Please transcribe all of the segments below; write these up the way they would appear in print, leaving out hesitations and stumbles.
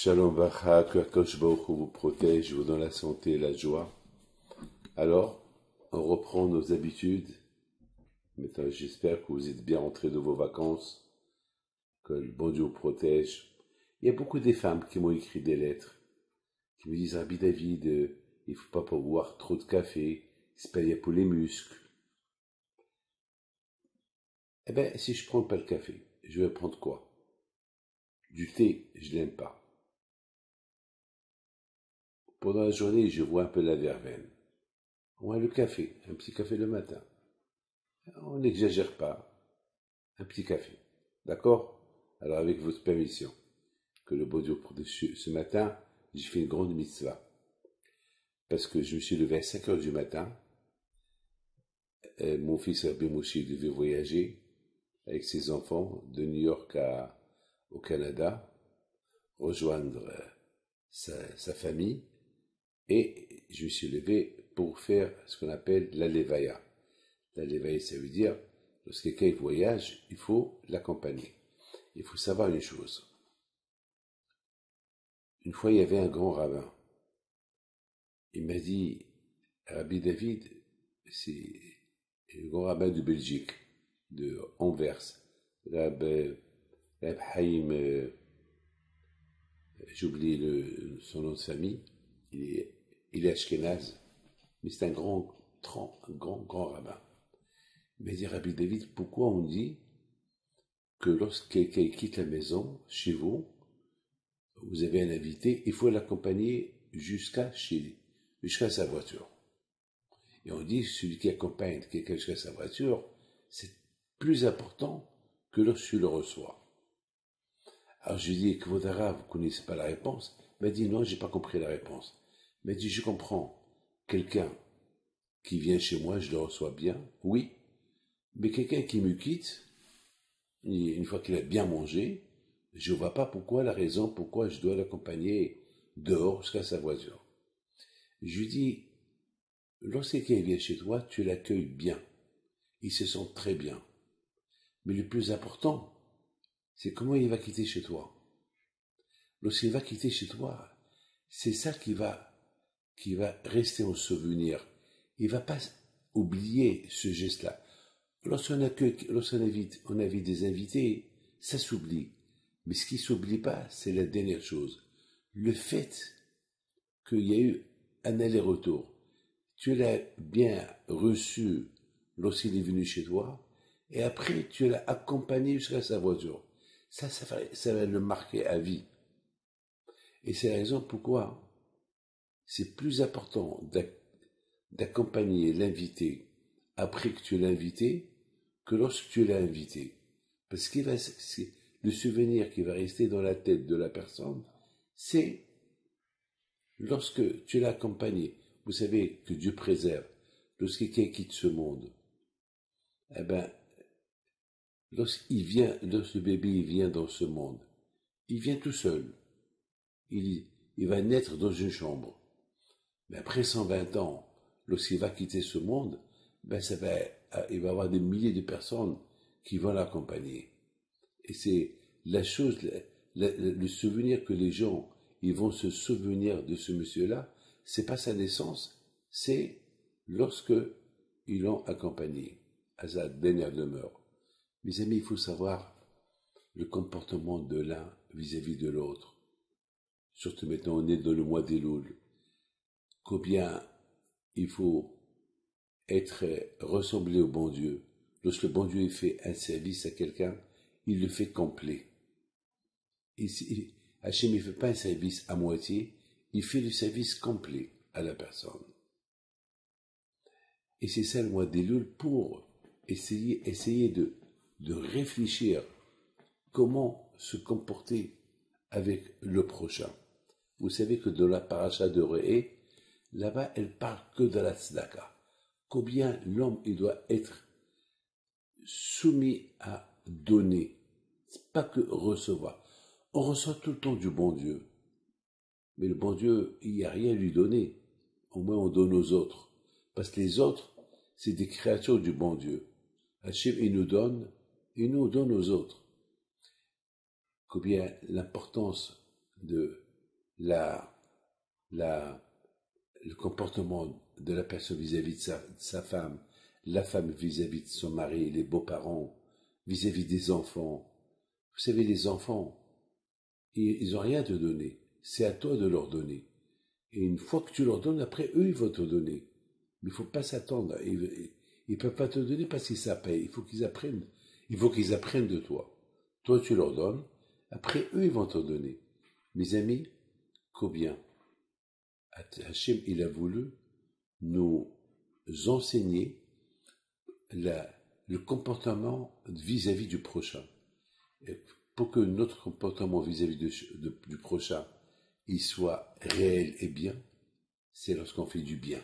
Shalom Vacha, que Akadosh Baruch Hu vous protège, vous donne la santé et la joie. Alors, on reprend nos habitudes. Maintenant, j'espère que vous êtes bien rentrés de vos vacances, que le bon Dieu vous protège. Il y a beaucoup de femmes qui m'ont écrit des lettres, qui me disent, Rabbi David, il ne faut pas boire trop de café, c'est pas bien pour les muscles. Eh bien, si je ne prends pas le café, je vais prendre quoi? Du thé, je l'aime pas. Pendant la journée, je vois un peu la verveine. Ouais, le café, un petit café le matin. On n'exagère pas, un petit café. D'accord? Alors, avec votre permission, que le bon Dieu protège. Ce matin, j'ai fait une grande mitzvah. Parce que je me suis levé à 5 heures du matin. Mon fils Rabbi Moshe devait voyager avec ses enfants de New York au Canada, rejoindre sa famille. Et je me suis levé pour faire ce qu'on appelle la levaya. La levaya, ça veut dire, lorsque quelqu'un voyage, il faut l'accompagner. Il faut savoir une chose. Une fois, il y avait un grand rabbin. Il m'a dit, Rabbi David, c'est le grand rabbin de Belgique, de Anvers, Rabbi Haïm, j'ai oublié son nom de famille, il est ashkénaze, mais c'est un grand rabbin. Il m'a dit, Rabbi David, pourquoi on dit que lorsque quelqu'un quitte la maison, chez vous, vous avez un invité, il faut l'accompagner jusqu'à sa voiture. Et on dit, celui qui accompagne quelqu'un jusqu'à sa voiture, c'est plus important que lorsque tu le reçois. Alors je lui ai dit, Kvodara, vous ne connaissez pas la réponse? Il m'a dit, non, j'ai pas compris la réponse. Il m'a dit, je comprends. Quelqu'un qui vient chez moi, je le reçois bien, oui. Mais quelqu'un qui me quitte, une fois qu'il a bien mangé, je ne vois pas la raison pourquoi je dois l'accompagner dehors jusqu'à sa voiture. Je lui dis, lorsque quelqu'un vient chez toi, tu l'accueilles bien. Il se sent très bien. Mais le plus important, c'est comment il va quitter chez toi. Lorsqu'il va quitter chez toi, c'est ça qui va rester en souvenir. Il ne va pas oublier ce geste-là. Lorsqu'on invite des invités, ça s'oublie. Mais ce qui ne s'oublie pas, c'est la dernière chose. Le fait qu'il y a eu un aller-retour. Tu l'as bien reçu lorsqu'il est venu chez toi, et après tu l'as accompagné jusqu'à sa voiture. Ça va le marquer à vie. Et c'est la raison pourquoi c'est plus important d'accompagner l'invité après que tu l'as invité que lorsque tu l'as invité. Parce que le souvenir qui va rester dans la tête de la personne, c'est lorsque tu l'as accompagné. Vous savez que Dieu préserve. Lorsque quelqu'un quitte ce monde, eh ben, lorsque le bébé vient dans ce monde, il vient tout seul. Il va naître dans une chambre. Mais après 120 ans, lorsqu'il va quitter ce monde, ben il va y avoir des milliers de personnes qui vont l'accompagner. Et c'est la chose, le souvenir que les gens, ils vont se souvenir de ce monsieur-là, c'est pas sa naissance, c'est lorsque ils l'ont accompagné à sa dernière demeure. Mes amis, il faut savoir le comportement de l'un vis-à-vis de l'autre. Surtout maintenant, on est dans le mois d'Elul. Combien il faut être ressemblé au bon Dieu. Lorsque le bon Dieu fait un service à quelqu'un, il le fait complet. Hachem ne fait pas un service à moitié, il fait le service complet à la personne. Et c'est ça le mois d'Elul pour essayer de réfléchir comment se comporter avec le prochain. Vous savez que dans la paracha de Re'é, là-bas, elle parle que de la tzedaka. Combien l'homme il doit être soumis à donner, pas que recevoir. On reçoit tout le temps du bon Dieu. Mais le bon Dieu, il n'y a rien à lui donner. Au moins, on donne aux autres. Parce que les autres, c'est des créatures du bon Dieu. Hachem, il nous donne aux autres. Combien l'importance de la, la, le comportement de la personne vis-à-vis de sa femme, la femme vis-à-vis de son mari, les beaux-parents, vis-à-vis des enfants. Vous savez, les enfants, ils n'ont rien à te donner. C'est à toi de leur donner. Et une fois que tu leur donnes, après, eux, ils vont te donner. Mais il ne faut pas s'attendre. Ils ne peuvent pas te donner parce qu'ils ça paye. Il faut qu'ils apprennent. Il faut qu'ils apprennent de toi. Toi, tu leur donnes. Après, eux, ils vont te donner. Mes amis, combien Hachem, il a voulu nous enseigner le comportement vis-à-vis du prochain. Et pour que notre comportement vis-à-vis du prochain, il soit réel et bien, c'est lorsqu'on fait du bien.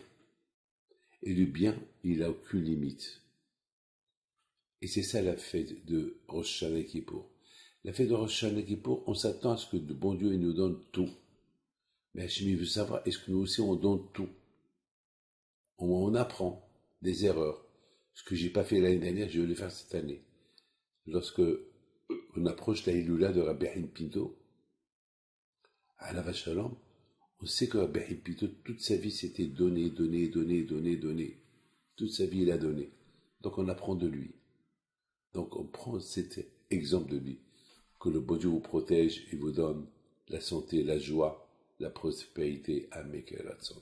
Et le bien, il n'a aucune limite. Et c'est ça la fête de Rosh Hashanah Kippour. La fête de Rosh Hashanah Kippour, on s'attend à ce que le bon Dieu il nous donne tout. Mais Hachem veut savoir, est-ce que nous aussi on donne tout? On apprend des erreurs. Ce que j'ai pas fait l'année dernière, je vais le faire cette année. Lorsque on approche la Iloula de Rabbi Haim Pinto, à la Shalom, on sait que Rabbi Haim Pinto, toute sa vie, c'était donner. Toute sa vie, il a donné. Donc on apprend de lui. Donc on prend cet exemple de lui. Que le bon Dieu vous protège et vous donne la santé, la joie, la prospérité à Mekeratson.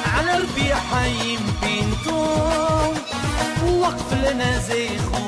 على ربيع حيم بنتو وقف لنا زي خو